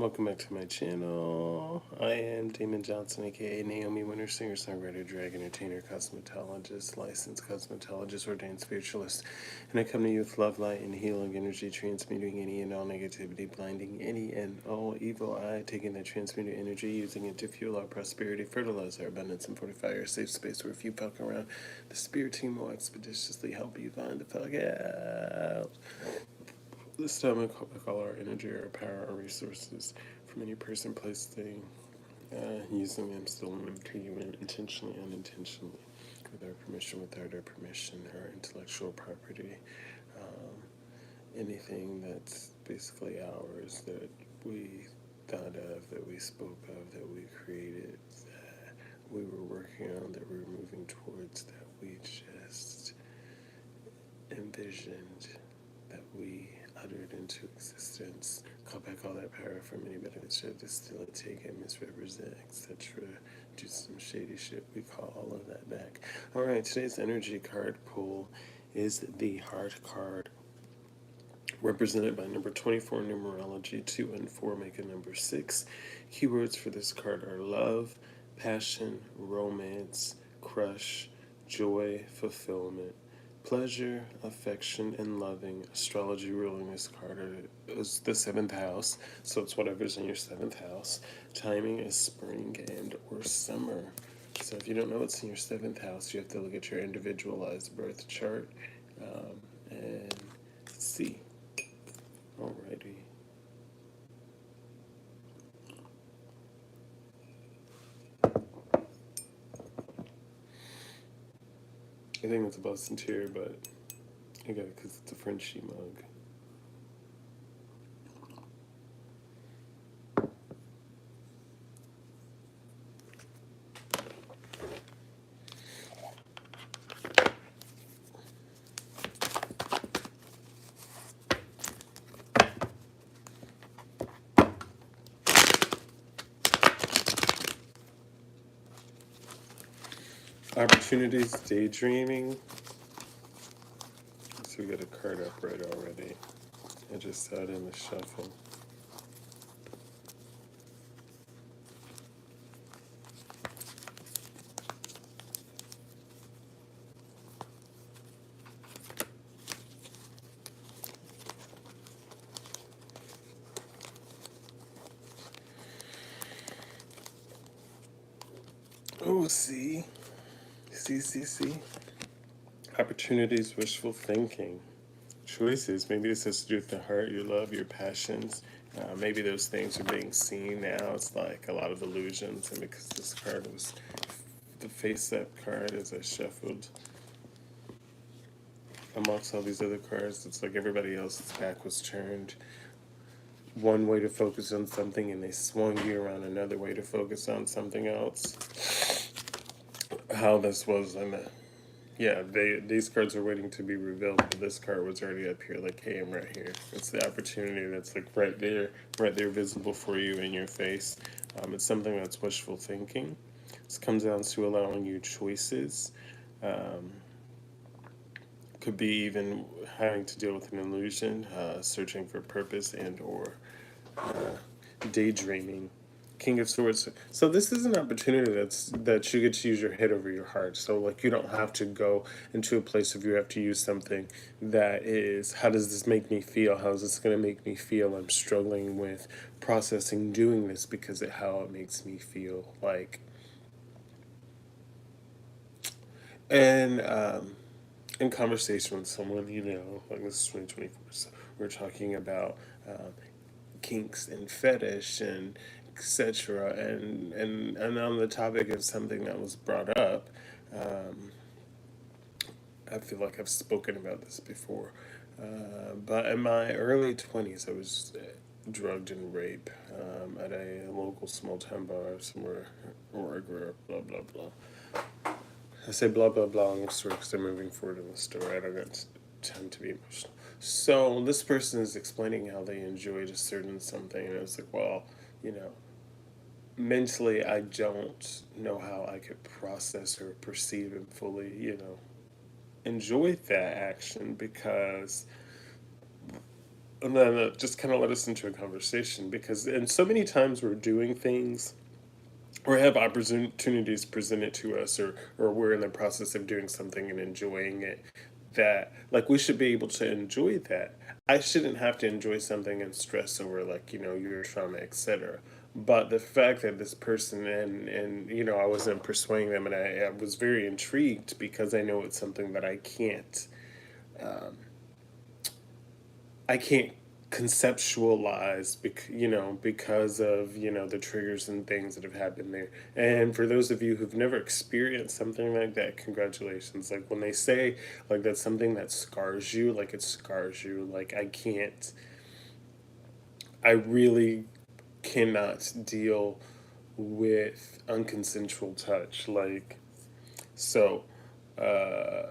everyone, welcome back to my channel. I am Damon Johnson, aka Naomi Wynters, singer, songwriter, drag entertainer, cosmetologist, licensed cosmetologist, ordained spiritualist, and I come to you with love, light, and healing energy, transmuting any and all negativity, blinding any and all evil eye, taking that transmuted energy, using it to fuel our prosperity, fertilize our abundance, and fortify our safe space where if you fuck around, the spirit team will expeditiously help you find the fuck out. This time I call our energy, our power, our resources from any person, place, thing, using them, stealing them, treating them intentionally, unintentionally, with our permission, without our permission, our intellectual property, anything that's basically ours that we thought of, that we spoke of, that we created, that we were working on, that we were moving towards, that we just envisioned, that we uttered into existence. Call back all that power from anybody that tried to steal it, take it, misrepresent, etc. Do some shady shit. We call all of that back. Alright, today's energy card pull is the Heart card, represented by number 24 numerology. 2 and 4 make a number 6. Keywords for this card are love, passion, romance, crush, joy, fulfillment, pleasure, affection, and loving. Astrology ruling this card is the 7th house, so it's whatever's in your 7th house. Timing is spring and or summer. So if you don't know what's in your 7th house, you have to look at your individualized birth chart and see. Alrighty. I think it's a Boston tier, but I got it because it's a Frenchie mug. Opportunities, daydreaming. So we got a card upright already. I just saw it in the shuffle. Oh, see. Opportunities, wishful thinking. Choices. Maybe this has to do with the heart, your love, your passions. Maybe those things are being seen now. It's like a lot of illusions. And because this card was the face-up card as I shuffled amongst all these other cards, it's like everybody else's back was turned one way to focus on something and they swung you around another way to focus on something else. How this was, these cards are waiting to be revealed, but this card was already up here, like, hey, I'm right here. It's the opportunity that's like right there, visible for you in your face. It's something that's wishful thinking. This comes down to allowing you choices. Could be even having to deal with an illusion, searching for purpose, and or daydreaming. King of Swords. So this is an opportunity that you get to use your head over your heart. So like you don't have to go into a place of you have to use something that is, how does this make me feel? How is this going to make me feel? I'm struggling with processing doing this because of how it makes me feel. Like, and in conversation with someone, like this is 2024, so we're talking about kinks and fetish and etc. And on the topic of something that was brought up, I feel like I've spoken about this before, but in my early 20s, I was drugged and raped at a local small town bar somewhere where I grew up. Blah blah blah. I say blah blah blah in the story because I'm moving forward in the story. I don't got time to be emotional. So this person is explaining how they enjoyed a certain something, and I was like, well, mentally, I don't know how I could process or perceive and fully, enjoy that action because And then just kind of led us into a conversation because, and so many times we're doing things or have opportunities presented to us, or we're in the process of doing something and enjoying it, that like we should be able to enjoy that. I shouldn't have to enjoy something and stress over like, your trauma, etc. But the fact that this person, and I wasn't persuading them, and I was very intrigued because I know it's something that I can't conceptualize because of the triggers and things that have happened there. And for those of you who've never experienced something like that, congratulations. Like when they say like that's something that scars you, like it scars you. Like I really cannot deal with unconsensual touch. Like, so uh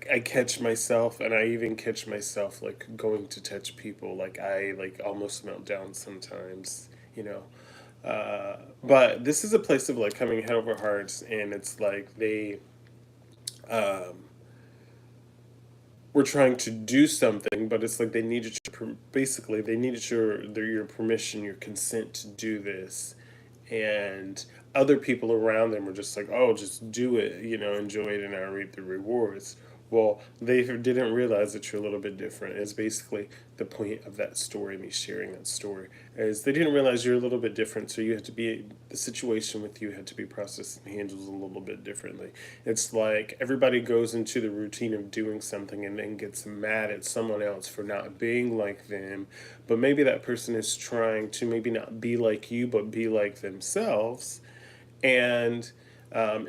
I catch myself, and I even catch myself like going to touch people, like I like almost melt down sometimes, you know. But this is a place of like coming head over hearts, and it's like they um were trying to do something, but it's like they needed basically they needed your permission, your consent to do this, and other people around them were just like, oh, just do it, enjoy it, and I reap the rewards. Well, they didn't realize that you're a little bit different. Is basically the point of that story, me sharing that story, is they didn't realize you're a little bit different, so you had to be, the situation with you had to be processed and handled a little bit differently. It's like everybody goes into the routine of doing something and then gets mad at someone else for not being like them, but maybe that person is trying to maybe not be like you, but be like themselves, and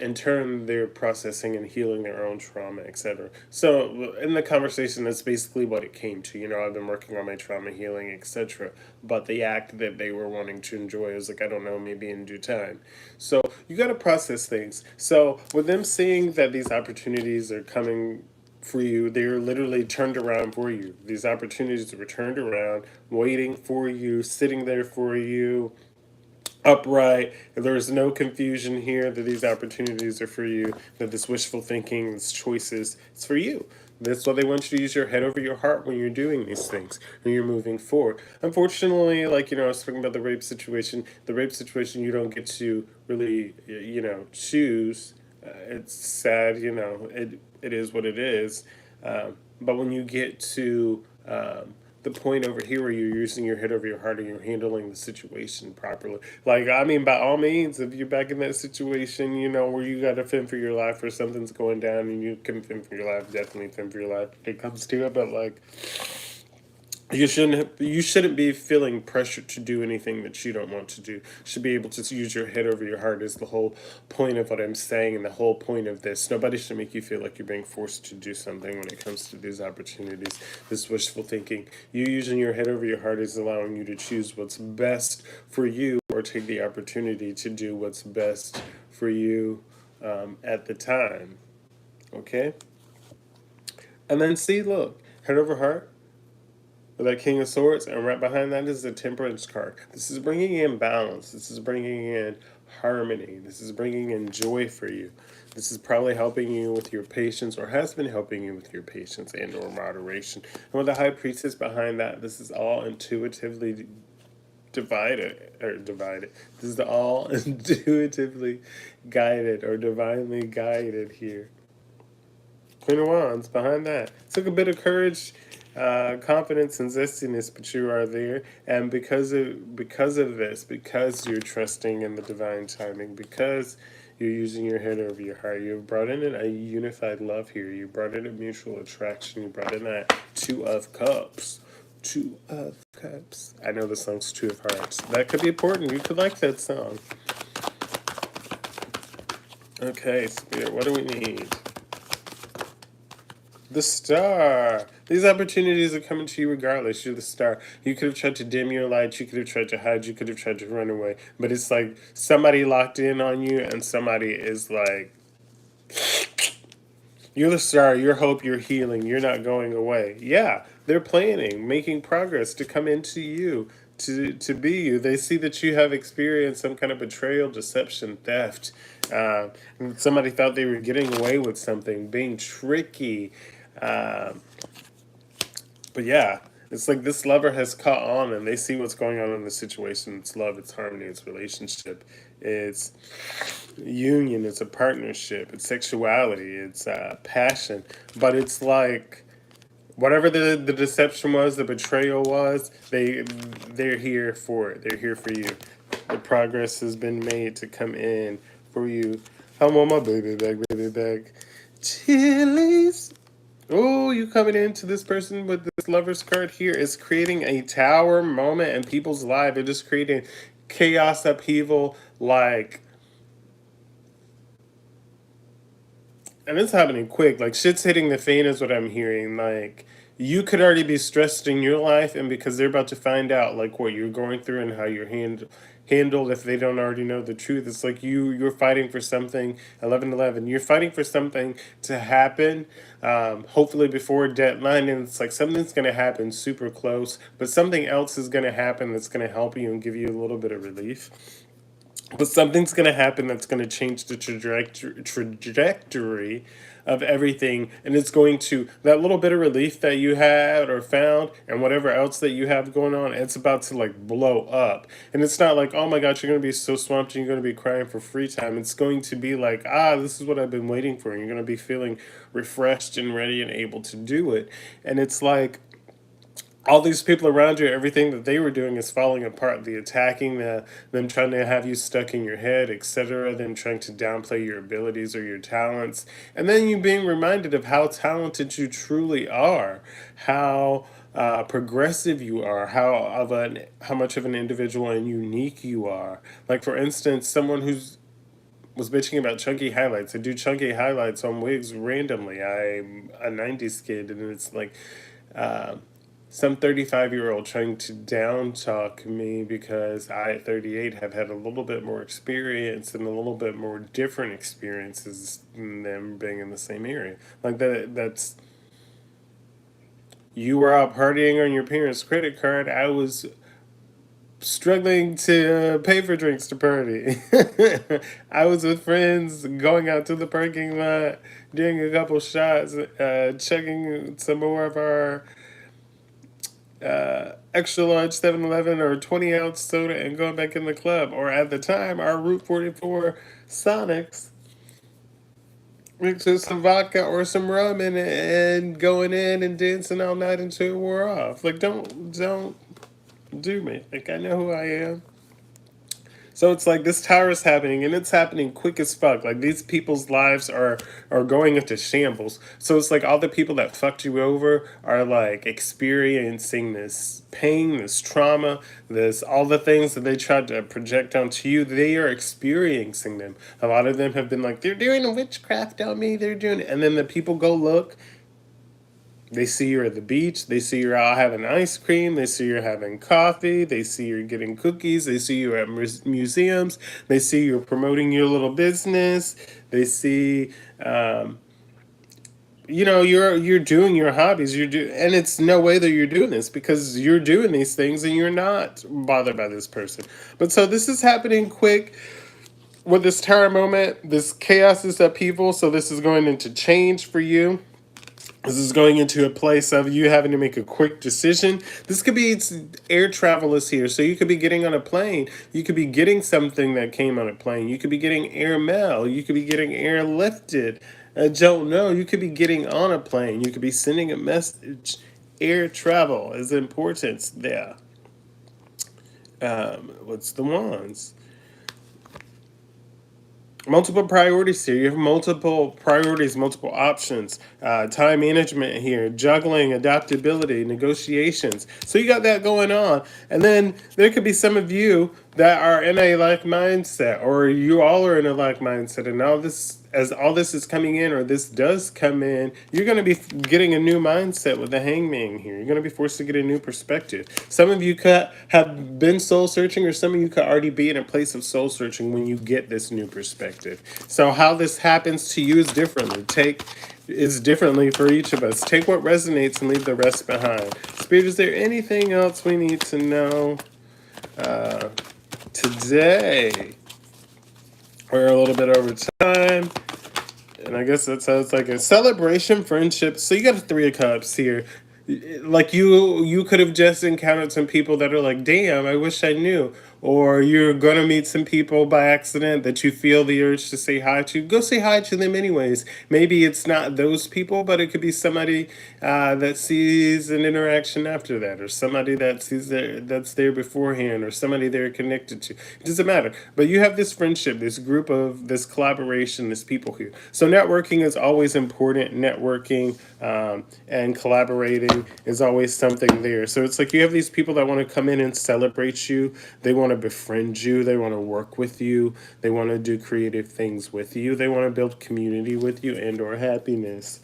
in turn they're processing and healing their own trauma, etc. So in the conversation, that's basically what it came to. I've been working on my trauma healing, etc. But the act that they were wanting to enjoy is like, I don't know, maybe in due time. So you got to process things. So with them seeing that these opportunities are coming for you, they're literally turned around for you. These opportunities were turned around, waiting for you, sitting there for you, upright. There's no confusion here that these opportunities are for you, that this wishful thinking, this choices, it's for you. That's why they want you to use your head over your heart when you're doing these things, when you're moving forward. Unfortunately, like, I was talking about the rape situation. The rape situation, you don't get to really, choose. It's sad, it is what it is. But when you get to the point over here where you're using your head over your heart and you're handling the situation properly, like, I mean, by all means, if you're back in that situation, where you got to fend for your life or something's going down and you can fend for your life, definitely fend for your life when it comes to it. But like, you shouldn't be feeling pressured to do anything that you don't want to do. You should be able to use your head over your heart is the whole point of what I'm saying, and the whole point of this. Nobody should make you feel like you're being forced to do something when it comes to these opportunities, this wishful thinking. You using your head over your heart is allowing you to choose what's best for you, or take the opportunity to do what's best for you at the time. Okay? And then see, look, head over heart, with that King of Swords, and right behind that is the Temperance card. This is bringing in balance. This is bringing in harmony. This is bringing in joy for you. This is probably helping you with your patience, or has been helping you with your patience and or moderation. And with the High Priestess behind that, this is all intuitively divided. This is all intuitively guided or divinely guided here. Queen of Wands behind that. Took a bit of courage, confidence, and zestiness, but you are there. And because of this, because you're trusting in the divine timing, because you're using your head over your heart, you've brought in a unified love here. You brought in a mutual attraction. You brought in that Two of Cups. Two of Cups. I know the song's Two of Hearts. That could be important. You could like that song. Okay, Spirit, what do we need? The Star. These opportunities are coming to you regardless. You're the star. You could have tried to dim your light. You could have tried to hide. You could have tried to run away. But it's like somebody locked in on you, and somebody is like, you're the star, your hope, your healing. You're not going away. Yeah, they're planning, making progress to come into you, to be you. They see that you have experienced some kind of betrayal, deception, theft, Somebody thought they were getting away with something, being tricky. Um, but yeah, it's like this lover has caught on and they see what's going on in the situation. It's love, it's harmony, it's relationship, it's union, it's a partnership, it's sexuality, it's passion. But it's like whatever the deception was, the betrayal was, they're here for it. They're here for you. The progress has been made to come in for you. I want my baby back, baby back. Chilies. Oh, you coming into this person with this lover's card here is creating a tower moment in people's life. They're just creating chaos, upheaval, like, and it's happening quick. Like shit's hitting the fan is what I'm hearing. Like you could already be stressed in your life, and because they're about to find out like what you're going through and how you're handled if they don't already know the truth. It's like you're fighting for something. 11:11. You're fighting for something to happen. Hopefully before deadline, and it's like something's gonna happen super close, but something else is gonna happen that's gonna help you and give you a little bit of relief. But something's going to happen that's going to change the trajectory of everything. And it's going to, that little bit of relief that you had or found and whatever else that you have going on, it's about to like blow up. And it's not like, oh my gosh, you're going to be so swamped and you're going to be crying for free time. It's going to be like, this is what I've been waiting for. And you're going to be feeling refreshed and ready and able to do it. And it's like, all these people around you, everything that they were doing is falling apart. The attacking, them trying to have you stuck in your head, etc. Them trying to downplay your abilities or your talents, and then you being reminded of how talented you truly are, how progressive you are, how much of an individual and unique you are. Like for instance, someone who's was bitching about chunky highlights. I do chunky highlights on wigs randomly. I'm a '90s kid, and it's like. Uh, some 35-year-old trying to down talk me because I at 38 have had a little bit more experience and a little bit more different experiences than them being in the same area. Like that's you were out partying on your parents' credit card. I was struggling to pay for drinks to party. I was with friends going out to the parking lot, doing a couple shots, checking some more of our extra large 7-Eleven or 20-ounce soda and going back in the club. Or at the time, our Route 44 Sonics, with some vodka or some rum in it and going in and dancing all night until it wore off. Like, don't do me. Like, I know who I am. So it's like this tower is happening and it's happening quick as fuck. Like these people's lives are going into shambles. So it's like all the people that fucked you over are like experiencing this pain, this trauma, this all the things that they tried to project onto you, they are experiencing them. A lot of them have been like, they're doing witchcraft on me, they're doing it. And then the people go look, they see you're at the beach. They see you're out having ice cream. They see you're having coffee. They see you're getting cookies. They see you at museums. They see you're promoting your little business. They see, you're doing your hobbies. And it's no way that you're doing this because you're doing these things and you're not bothered by this person. But so this is happening quick with this tower moment. This chaos is upheaval. So this is going into change for you. This is going into a place of you having to make a quick decision. This could be air travel is here. So you could be getting on a plane. You could be getting something that came on a plane. You could be getting air mail. You could be getting airlifted. I don't know. You could be getting on a plane. You could be sending a message. Air travel is important there. What's the wands? Multiple priorities here. You have multiple priorities, multiple options. Time management here, juggling, adaptability, negotiations. So you got that going on. And then there could be some of you that are in a like mindset, or you all are in a like mindset, and as all this is coming in, or this does come in, you're going to be getting a new mindset with the hangman here. You're going to be forced to get a new perspective. Some of you could have been soul searching, or some of you could already be in a place of soul searching when you get this new perspective. So how this happens to you is differently. It's differently for each of us. Take what resonates and leave the rest behind. Spirit, is there anything else we need to know today? We're a little bit over time. And I guess that sounds like a celebration, friendship. So you got a three of cups here. Like you could have just encountered some people that are like, damn, I wish I knew. Or you're gonna meet some people by accident that you feel the urge to say hi to. Go say hi to them anyways. Maybe it's not those people, but it could be somebody that sees an interaction after that, or somebody that sees that's there beforehand, or somebody they're connected to. It doesn't matter. But you have this friendship, this group of this collaboration, this people here. So networking is always important. Networking and collaborating is always something there. So it's like you have these people that want to come in and celebrate you. They want to befriend you. They want to work with you. They want to do creative things with you. They want to build community with you and or happiness.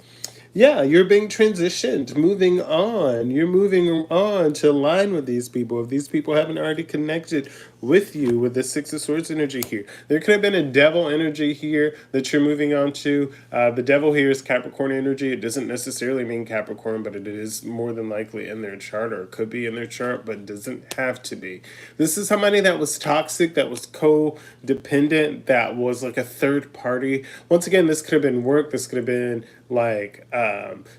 Yeah, you're being transitioned, moving on. You're moving on to align with these people. If these people haven't already connected with you with the Six of Swords energy here, there could have been a devil energy here that you're moving on to. The devil here is Capricorn energy. It doesn't necessarily mean Capricorn, but it is more than likely in their chart, or it could be in their chart, but doesn't have to be. This is somebody that was toxic, that was codependent, that was like a third party. Once again, this could have been work. This could have been like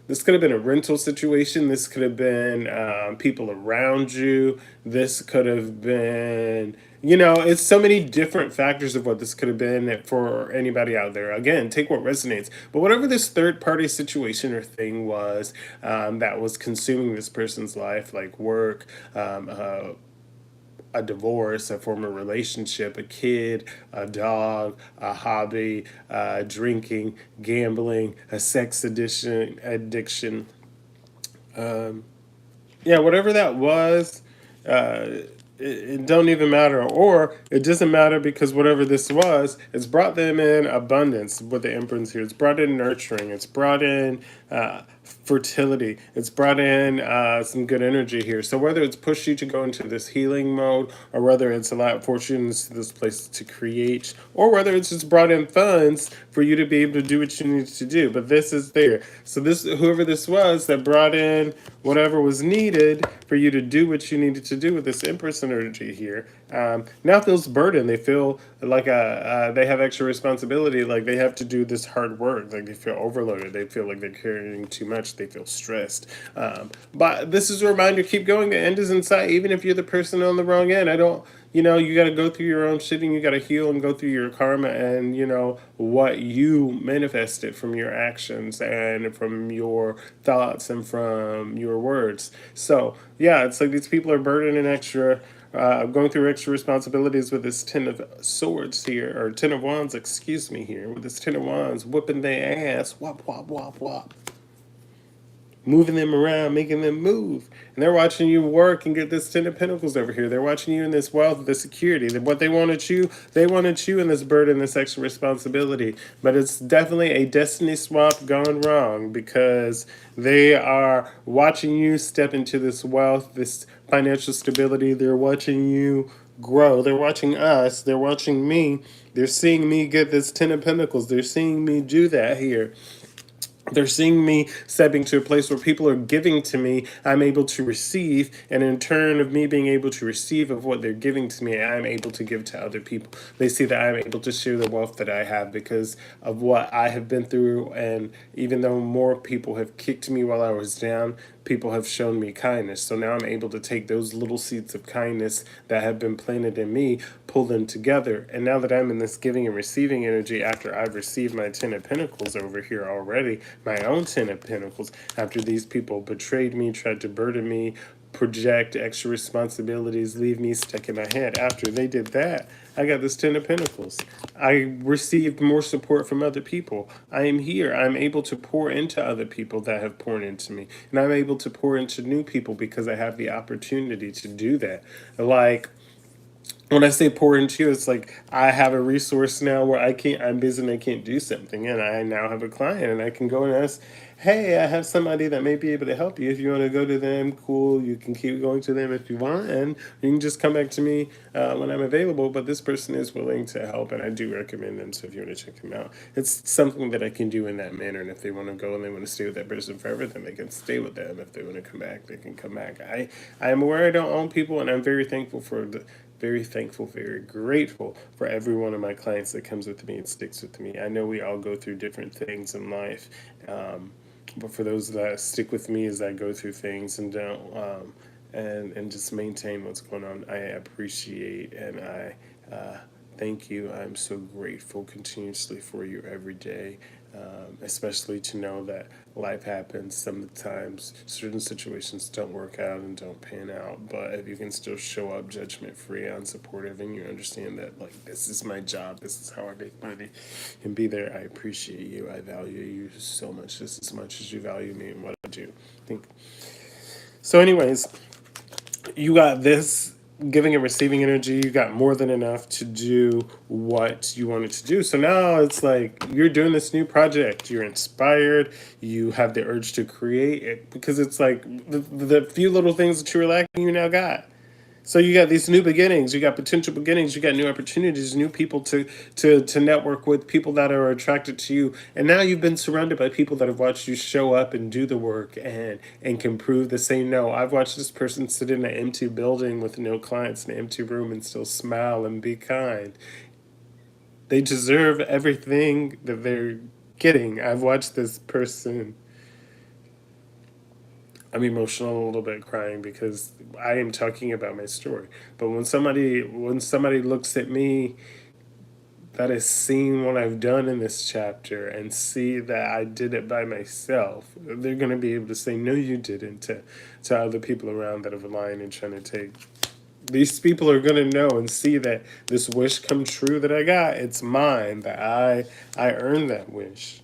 this could have been a rental situation. This could have been people around you. This could have been, it's so many different factors of what this could have been for anybody out there. Again, take what resonates. But whatever this third party situation or thing was that was consuming this person's life, like work, a divorce, a former relationship, a kid, a dog, a hobby, drinking, gambling, a sex addiction. Yeah, whatever that was, it don't even matter, or it doesn't matter because whatever this was, it's brought them in abundance with the Emperor's here. It's brought in nurturing. It's brought in fertility. It's brought in some good energy here. So whether it's pushed you to go into this healing mode, or whether it's allowed fortunes to this place to create, or whether it's just brought in funds for you to be able to do what you need to do. But this is there. So this, whoever this was that brought in whatever was needed for you to do what you needed to do with this Empress energy here, now feels burdened. They feel like they have extra responsibility, like they have to do this hard work, like they feel overloaded, they feel like they're carrying too much, they feel stressed. But this is a reminder, keep going, the end is in sight, even if you're the person on the wrong end. I don't, you got to go through your own shit, and you got to heal and go through your karma, and what you manifested from your actions and from your thoughts and from your words. So yeah, it's like these people are burdened and extra, going through extra responsibilities with this Ten of Swords here, or Ten of Wands, excuse me, here, with this Ten of Wands, whipping their ass, wop, wop, wop, wop, moving them around, making them move. And they're watching you work and get this Ten of Pentacles over here. They're watching you in this wealth, this security. What they wanted you in this burden, this extra responsibility. But it's definitely a destiny swap gone wrong, because they are watching you step into this wealth, this financial stability. They're watching you grow. They're watching us. They're watching me. They're seeing me get this Ten of Pentacles. They're seeing me do that here. They're seeing me stepping to a place where people are giving to me, I'm able to receive, and in turn of me being able to receive of what they're giving to me, I'm able to give to other people. They see that I'm able to share the wealth that I have because of what I have been through, and even though more people have kicked me while I was down, people have shown me kindness. So now I'm able to take those little seeds of kindness that have been planted in me, pull them together. And now that I'm in this giving and receiving energy, after I've received my Ten of Pentacles over here already, my own Ten of Pentacles, after these people betrayed me, tried to burden me, project extra responsibilities, leave me stuck in my head. After they did that, I got this Ten of Pentacles. I received more support from other people. I am here. I'm able to pour into other people that have poured into me. And I'm able to pour into new people because I have the opportunity to do that. Like, when I say pour into you, it's like I have a resource now where I'm busy and I can't do something, and I now have a client, and I can go and ask, hey, I have somebody that may be able to help you. If you want to go to them, cool. You can keep going to them if you want, and you can just come back to me when I'm available. But this person is willing to help, and I do recommend them. So if you want to check them out, it's something that I can do in that manner. And if they want to go and they want to stay with that person forever, then they can stay with them. If they want to come back, they can come back. I am aware I don't own people, and I'm very thankful for very thankful, very grateful for every one of my clients that comes with me and sticks with me. I know we all go through different things in life, but for those that stick with me as I go through things and don't, and just maintain what's going on, I appreciate and I thank you. I'm so grateful continuously for you every day, especially to know that life happens. Sometimes certain situations don't work out and don't pan out, but if you can still show up judgment free, unsupportive, and you understand that, like, this is my job, this is how I make money, and be there, I appreciate you. I value you so much, just as much as you value me and what I do. I think so. Anyways, you got this giving and receiving energy. You got more than enough to do what you wanted to do. So now it's like you're doing this new project. You're inspired. You have the urge to create it because it's like the few little things that you were lacking, you now got. So you got these new beginnings, you got potential beginnings, you got new opportunities, new people to network with, people that are attracted to you. And now you've been surrounded by people that have watched you show up and do the work and can prove the same. No, I've watched this person sit in an empty building with no clients, in an empty room, and still smile and be kind. They deserve everything that they're getting. I've watched this person. I'm emotional a little bit, crying because I am talking about my story. But when somebody looks at me that has seen what I've done in this chapter and see that I did it by myself, they're gonna be able to say, "No, you didn't," to other people around that are lying and trying to take. These people are gonna know and see that this wish come true that I got. It's mine. That I earned that wish.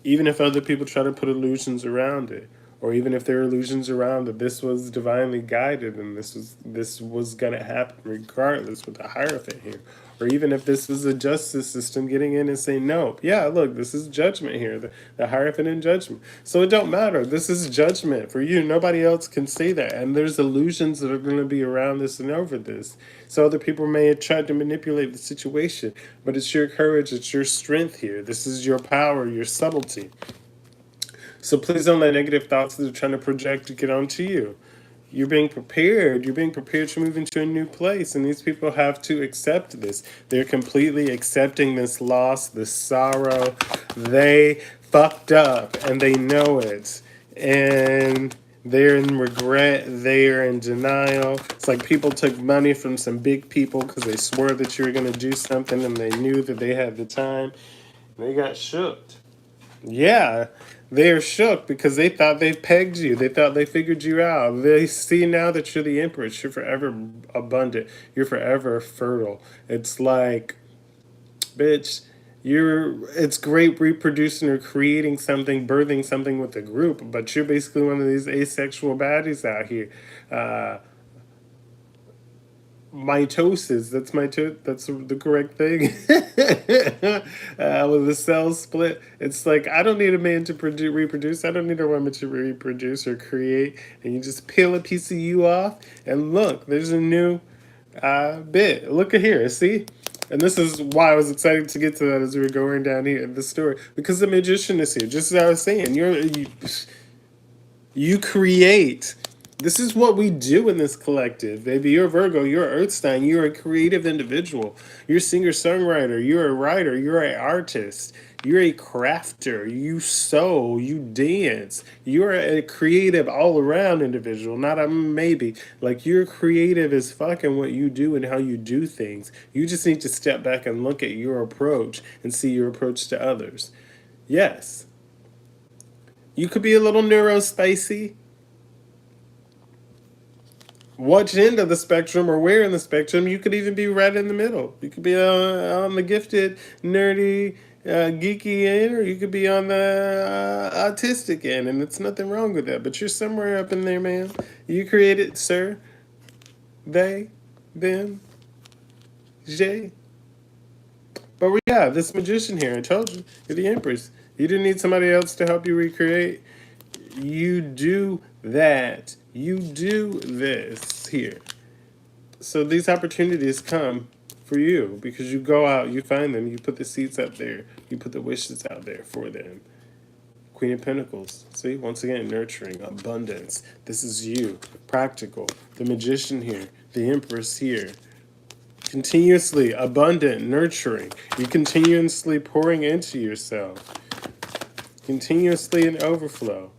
Even if other people try to put illusions around it, or even if there are illusions around that this was divinely guided and this was gonna happen regardless with the Hierophant here, or even if this was a justice system getting in and saying, "No, yeah, look, this is judgment here, the Hierophant in judgment." So it don't matter. This is judgment for you. Nobody else can say that, and there's illusions that are going to be around this and over this. So other people may have tried to manipulate the situation, but it's your courage, it's your strength here. This is your power, your subtlety. So please don't let negative thoughts that are trying to project get onto you. You're being prepared. You're being prepared to move into a new place. And these people have to accept this. They're completely accepting this loss, this sorrow. They fucked up and they know it. And they're in regret. They're in denial. It's like people took money from some big people because they swore that you were going to do something and they knew that they had the time. They got shook. Yeah, they're shook because they thought they pegged you. They thought they figured you out. They see now that you're the empress. You're forever abundant. You're forever fertile. It's like, bitch, it's great reproducing or creating something, birthing something with a group, but you're basically one of these asexual baddies out here. Uh, Mitosis. That's the correct thing. With the cell split, it's like I don't need a man to reproduce. I don't need a woman to reproduce or create. And you just peel a piece of you off, and look, there's a new bit. Look at here. See. And this is why I was excited to get to that as we were going down here in the story, because the magician is here. Just as I was saying, you create. This is what we do in this collective, baby. You're Virgo, you're Earth sign, you're a creative individual. You're a singer-songwriter, you're a writer, you're an artist, you're a crafter, you sew, you dance. You're a creative all-around individual, not a maybe. Like, you're creative as fucking what you do and how you do things. You just need to step back and look at your approach and see your approach to others. Yes. You could be a little neurospicy. Which end of the spectrum or where in the spectrum? You could even be right in the middle. You could be on the gifted, nerdy, geeky end, or you could be on the autistic end, and it's nothing wrong with that. But you're somewhere up in there, man. You created, sir. They, them, Jay. But we got this magician here. I told you, you're the empress. You didn't need somebody else to help you recreate. You do that. You do this here. So these opportunities come for you because you go out, you find them, you put the seeds out there, you put the wishes out there for them. Queen of Pentacles. See, once again, nurturing, abundance. This is you, practical. The Magician here, the Empress here. Continuously abundant, nurturing. You continuously pouring into yourself. Continuously in overflow.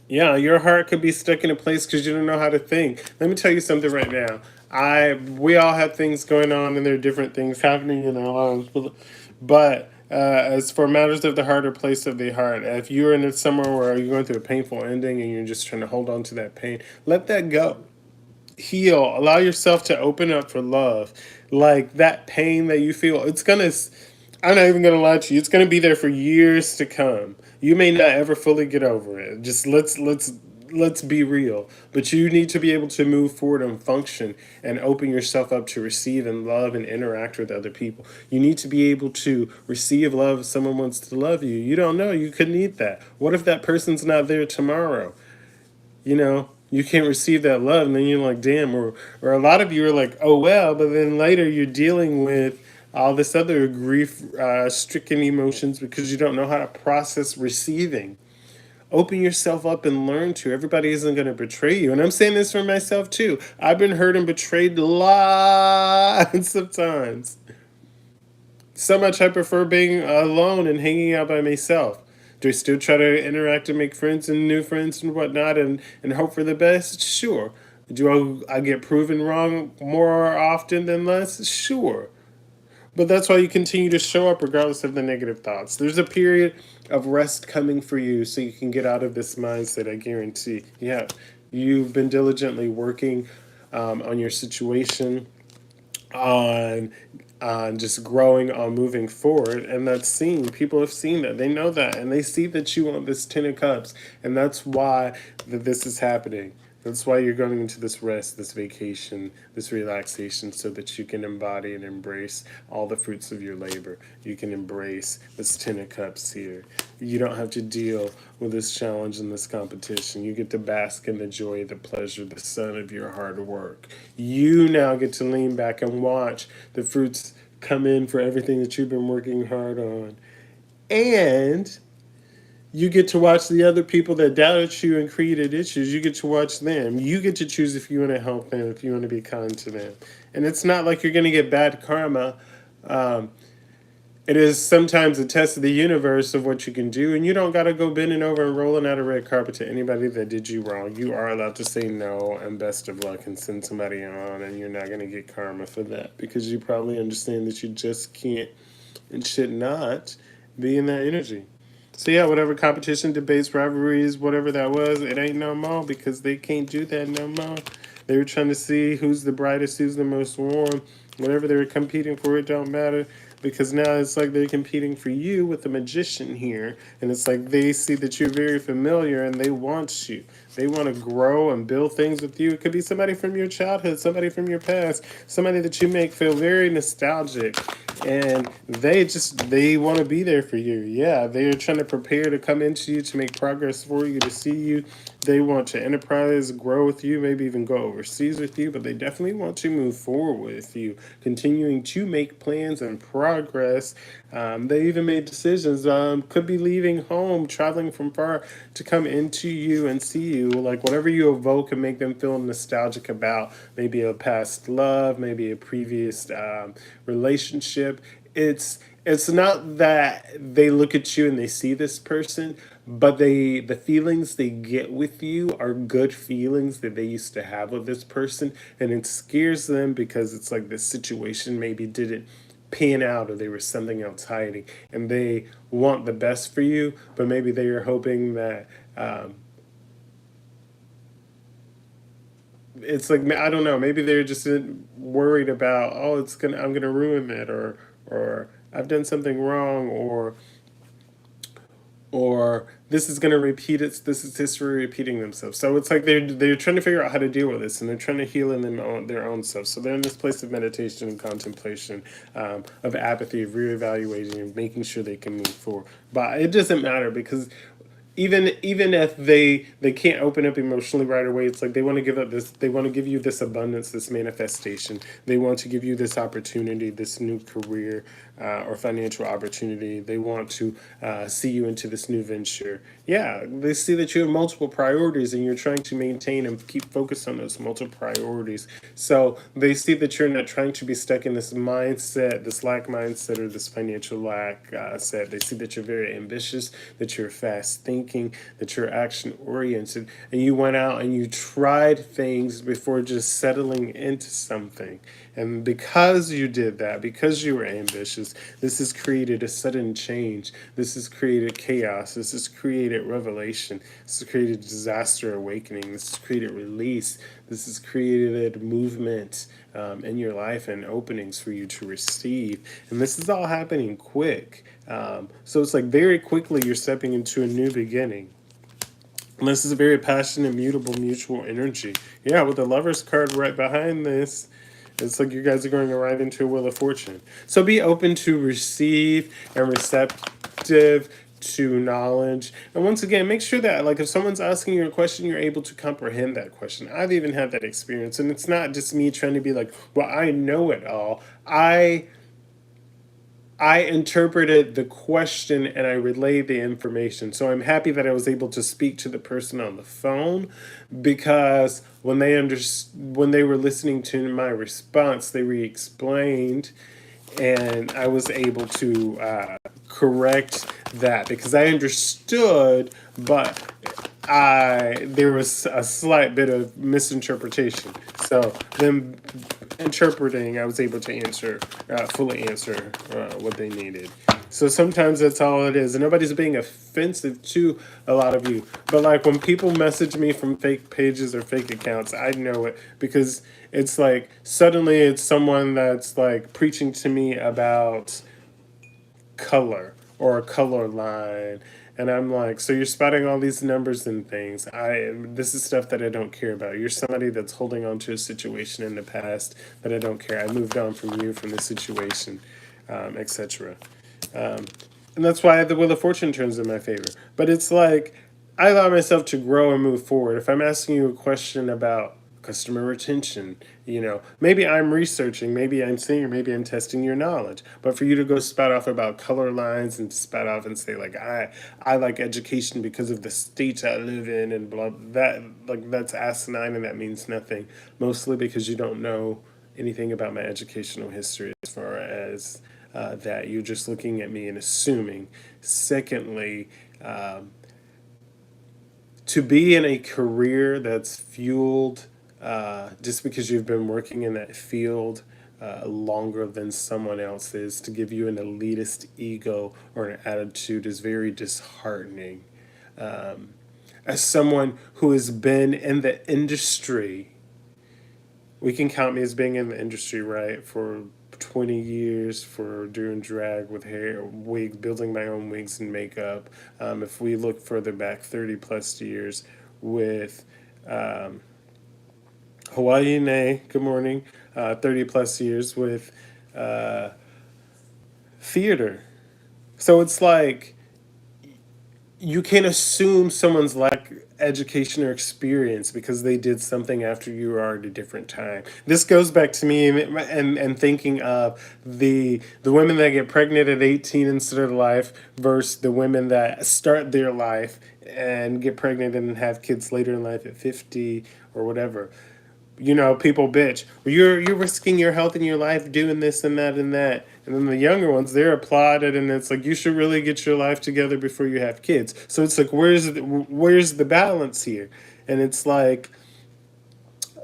Yeah, your heart could be stuck in a place because you don't know how to think. Let me tell you something right now. We all have things going on, and there are different things happening in our lives. But as for matters of the heart or place of the heart, if you're in somewhere where you're going through a painful ending and you're just trying to hold on to that pain, let that go. Heal. Allow yourself to open up for love. Like that pain that you feel, I'm not even gonna lie to you. It's gonna be there for years to come. You may not ever fully get over it. Just let's be real. But you need to be able to move forward and function and open yourself up to receive and love and interact with other people. You need to be able to receive love if someone wants to love you. You don't know. You could need that. What if that person's not there tomorrow? You can't receive that love, and then you're like, damn. Or a lot of you are like, oh well, but then later you're dealing with all this other grief stricken emotions because you don't know how to process receiving. Open yourself up and learn to. Everybody isn't going to betray you, and I'm saying this for myself too. I've been hurt and betrayed lots of times. So much I prefer being alone and hanging out by myself. Do I still try to interact and make friends and new friends and whatnot and hope for the best? Sure. Do I get proven wrong more often than less? Sure. But that's why you continue to show up regardless of the negative thoughts. There's a period of rest coming for you so you can get out of this mindset, I guarantee. Yeah, you've been diligently working on your situation, on just growing, on moving forward, and that's seen. People have seen that. They know that, and they see that you want this 10 of Cups, and that's why this is happening. That's why you're going into this rest, this vacation, this relaxation, so that you can embody and embrace all the fruits of your labor. You can embrace this 10 of Cups here. You don't have to deal with this challenge and this competition. You get to bask in the joy, the pleasure, the sun of your hard work. You now get to lean back and watch the fruits come in for everything that you've been working hard on. And you get to watch the other people that doubted you and created issues. You get to watch them. You get to choose if you want to help them, if you want to be kind to them. And it's not like you're going to get bad karma. It is sometimes a test of the universe of what you can do. And you don't got to go bending over and rolling out a red carpet to anybody that did you wrong. You are allowed to say no and best of luck and send somebody on. And you're not going to get karma for that because you probably understand that you just can't and should not be in that energy. So yeah, whatever competition, debates, rivalries, whatever that was, it ain't no more because they can't do that no more. They were trying to see who's the brightest, who's the most warm. Whatever they were competing for, it don't matter because now it's like they're competing for you with the Magician here, and it's like they see that you're very familiar and they want you. They want to grow and build things with you. It could be somebody from your childhood, somebody from your past, somebody that you make feel very nostalgic, and they want to be there for you. Yeah, they're trying to prepare to come into you, to make progress for you, to see you. They want to enterprise, grow with you, maybe even go overseas with you, but they definitely want to move forward with you, continuing to make plans and progress. They even made decisions, could be leaving home, traveling from far to come into you and see you. Like whatever you evoke and make them feel nostalgic about, maybe a past love, maybe a previous relationship. It's not that they look at you and they see this person, but the feelings they get with you are good feelings that they used to have with this person, and it scares them because it's like this situation maybe didn't pan out or there was something else hiding, and they want the best for you, but maybe they are hoping that it's like, I don't know, maybe they're just worried about, oh, I'm gonna ruin it, or I've done something wrong, or this is going to repeat it. This is history repeating themselves. So it's like they're trying to figure out how to deal with this, and they're trying to heal in their own self. So they're in this place of meditation and contemplation, of apathy, of reevaluating, and making sure they can move forward. But it doesn't matter because even if they can't open up emotionally right away, it's like they want to give up this, they want to give you this abundance, this manifestation. They want to give you this opportunity, this new career, or financial opportunity. They want to see you into this new venture. Yeah, they see that you have multiple priorities and you're trying to maintain and keep focused on those multiple priorities. So they see that you're not trying to be stuck in this mindset, this lack mindset, or this financial lack set. They see that you're very ambitious, that you're fast thinking, that you're action oriented, and you went out and you tried things before just settling into something. And because you did that, because you were ambitious, this has created a sudden change. This has created chaos. This has created revelation. This has created disaster awakening. This has created release. This has created movement in your life and openings for you to receive. And this is all happening quick. So it's like very quickly you're stepping into a new beginning. And this is a very passionate, mutable, mutual energy. Yeah, with the Lover's card right behind this, it's like you guys are going right into a Wheel of Fortune. So be open to receive and receptive to knowledge. And once again, make sure that like if someone's asking you a question, you're able to comprehend that question. I've even had that experience. And it's not just me trying to be like, well, I know it all. I interpreted the question and I relayed the information. So I'm happy that I was able to speak to the person on the phone because when they were listening to my response, they re-explained and I was able to correct that because I understood, but there was a slight bit of misinterpretation. So them interpreting, I was able to fully answer what they needed. So sometimes that's all it is. And nobody's being offensive to a lot of you. But like when people message me from fake pages or fake accounts, I know it because it's like suddenly it's someone that's like preaching to me about color or a color line, and I'm like, so you're spotting all these numbers and things. This is stuff that I don't care about. You're somebody that's holding on to a situation in the past that I don't care. I moved on from you, from the situation, etc. And that's why the Wheel of Fortune turns in my favor. But it's like I allow myself to grow and move forward. If I'm asking you a question about customer retention, maybe I'm researching, maybe I'm seeing, or maybe I'm testing your knowledge. But for you to go spout off about color lines and spout off and say like I like education because of the state I live in and blah, that's asinine and that means nothing. Mostly because you don't know anything about my educational history as far as that you're just looking at me and assuming. Secondly, to be in a career that's fueled just because you've been working in that field longer than someone else is, to give you an elitist ego or an attitude is very disheartening. As someone who has been in the industry, we can count me as being in the industry, right, for 20 years for doing drag with hair, wig, building my own wigs and makeup. If we look further back, 30 plus years with Hawaii Nay, good morning, 30 plus years with theater. So it's like you can assume someone's lack education or experience because they did something after you were at a different time. This goes back to me and thinking of the women that get pregnant at 18 and start life versus the women that start their life and get pregnant and have kids later in life at 50 or whatever. People bitch. Well, you're risking your health and your life doing this and that and that. And then the younger ones, they're applauded, and it's like you should really get your life together before you have kids. So it's like where's the balance here? And it's like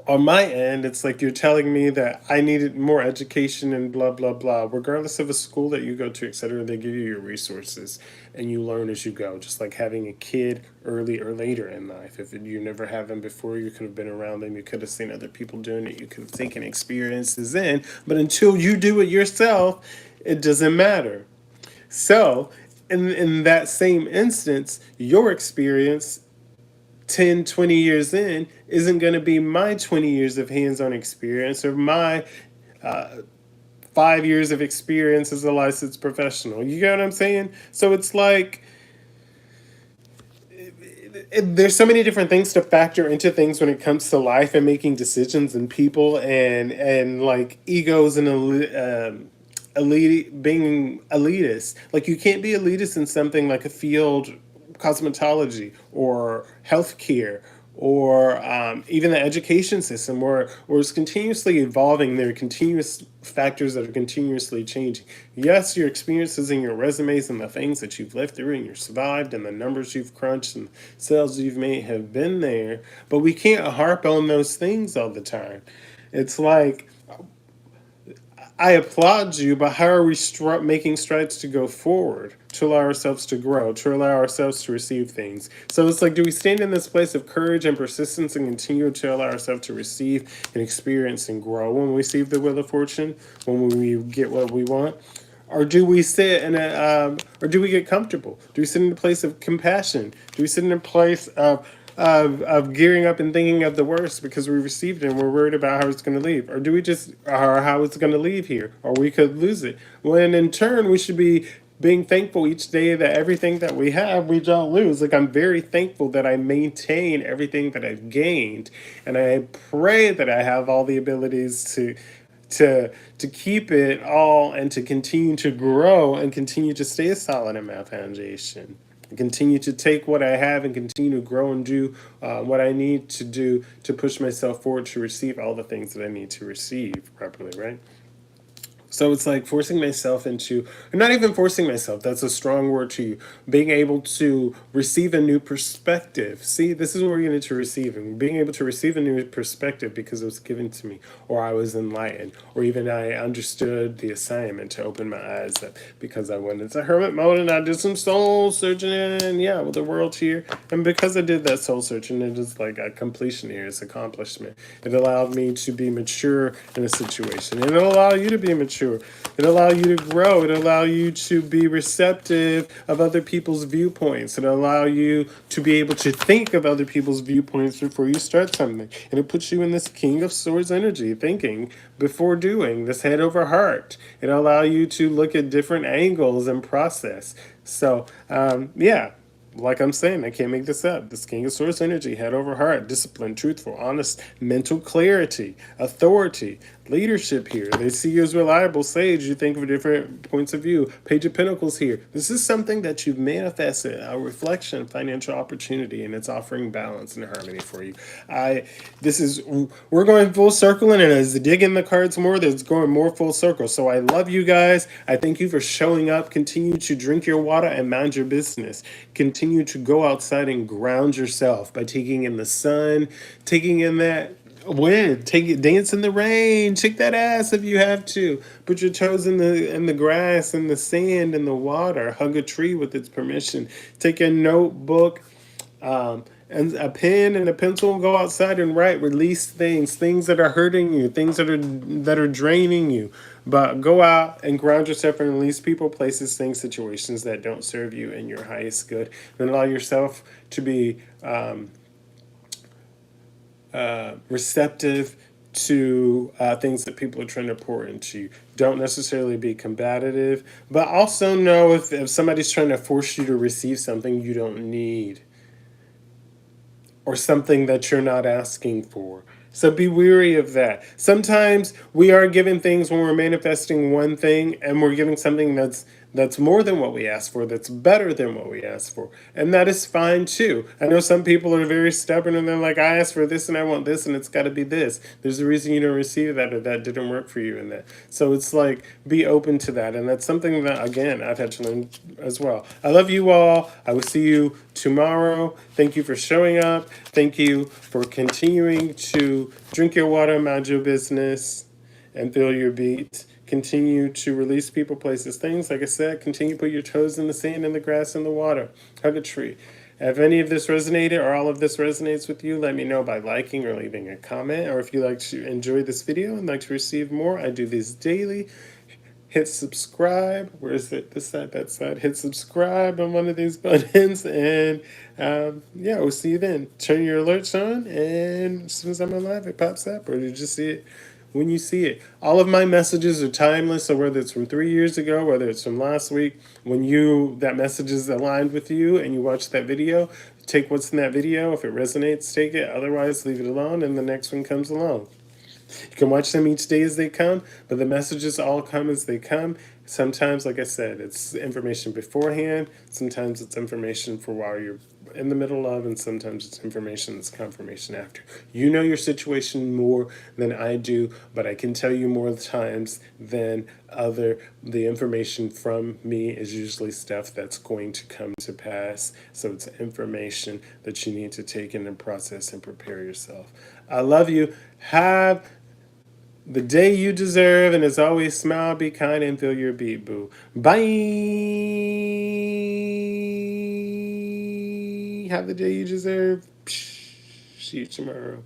on my end, it's like you're telling me that I needed more education and blah, blah, blah. Regardless of a school that you go to, etc., they give you your resources and you learn as you go. Just like having a kid early or later in life. If you never had them before, you could have been around them. You could have seen other people doing it. You could have taken experiences in. But until you do it yourself, it doesn't matter. So, in that same instance, your experience 10, 20 years in isn't going to be my 20 years of hands-on experience or my 5 years of experience as a licensed professional. You get what I'm saying? So it's like there's so many different things to factor into things when it comes to life and making decisions and people and like egos and being elitist. Like you can't be elitist in something like a field, cosmetology or healthcare or even the education system, where it's continuously evolving. There are continuous factors that are continuously changing. Yes, your experiences and your resumes and the things that you've lived through and you've survived and the numbers you've crunched and sales you've made have been there, but we can't harp on those things all the time. It's like, I applaud you, but how are we making strides to go forward, to allow ourselves to grow, to allow ourselves to receive things? So it's like, do we stand in this place of courage and persistence and continue to allow ourselves to receive and experience and grow when we receive the wheel of fortune, when we get what we want? Or do we sit in or do we get comfortable? Do we sit in a place of compassion? Do we sit in a place of gearing up and thinking of the worst because we received it and we're worried about how it's going to leave? Or do we just, or how it's going to leave here? Or we could lose it. When in turn, we should be being thankful each day that everything that we have, we don't lose. Like, I'm very thankful that I maintain everything that I've gained. And I pray that I have all the abilities to keep it all and to continue to grow and continue to stay solid in my foundation, and continue to take what I have and continue to grow and do what I need to do to push myself forward to receive all the things that I need to receive properly, right? So it's like forcing myself into, or not even forcing myself, that's a strong word to you, being able to receive a new perspective. See, this is what we're getting to receiving, being able to receive a new perspective because it was given to me, or I was enlightened, or even I understood the assignment to open my eyes up because I went into hermit mode and I did some soul searching and yeah, with the world here. And because I did that soul searching, it is like a completion here, it's accomplishment. It allowed me to be mature in a situation. And it'll allow you to be mature. It'll allow you to grow. It'll allow you to be receptive of other people's viewpoints. It'll allow you to be able to think of other people's viewpoints before you start something. And it puts you in this King of Swords energy, thinking before doing, this head over heart. It'll allow you to look at different angles and process. So, yeah. Like I'm saying, I can't make this up. This King of Swords energy, head over heart, discipline, truthful, honest, mental clarity, authority, leadership here. They see you as reliable, sage. You think of different points of view. Page of Pentacles here. This is something that you've manifested, a reflection, financial opportunity, and it's offering balance and harmony for you. We're going full circle, and as digging the cards more, there's going more full circle. So I love you guys. I thank you for showing up. Continue to drink your water and mind your business. Continue to go outside and ground yourself by taking in the sun, taking in that wind, take it, dance in the rain, shake that ass if you have to. Put your toes in the grass and the sand and the water. Hug a tree with its permission. Take a notebook, and a pen and a pencil, and go outside and write. Release things that are hurting you, things that are draining you. But go out and ground yourself and release people, places, things, situations that don't serve you in your highest good. And allow yourself to be receptive to things that people are trying to pour into you. Don't necessarily be combative, but also know if somebody's trying to force you to receive something you don't need, or something that you're not asking for. So be weary of that. Sometimes we are given things when we're manifesting one thing, and we're giving something that's more than what we asked for, that's better than what we asked for. And that is fine too. I know some people are very stubborn and they're like, I asked for this and I want this and it's got to be this. There's a reason you don't receive that, or that didn't work for you in that. So it's like, be open to that. And that's something that, again, I've had to learn as well. I love you all. I will see you tomorrow. Thank you for showing up. Thank you for continuing to drink your water, mind your business, and feel your beat. Continue to release people, places, things. Like I said, continue to put your toes in the sand, in the grass, in the water. Hug a tree. If any of this resonated or all of this resonates with you, let me know by liking or leaving a comment. Or if you like to enjoy this video and like to receive more, I do these daily. Hit subscribe. Where is it? This side, that side. Hit subscribe on one of these buttons. And yeah, we'll see you then. Turn your alerts on, and as soon as I'm on live, it pops up, or you just see it when you see it. All of my messages are timeless, so whether it's from 3 years ago, whether it's from last week, when that message is aligned with you and you watch that video, take what's in that video. If it resonates, take it. Otherwise, leave it alone, and the next one comes along. You can watch them each day as they come, but the messages all come as they come. Sometimes, like I said, it's information beforehand. Sometimes it's information for while you're in the middle of, and sometimes it's information that's confirmation after. You know your situation more than I do, but I can tell you more times than other. The information from me is usually stuff that's going to come to pass. So it's information that you need to take in and process and prepare yourself. I love you. Have the day you deserve, and as always, smile, be kind, and feel your beat, boo. Bye. Have the day you deserve. See you tomorrow.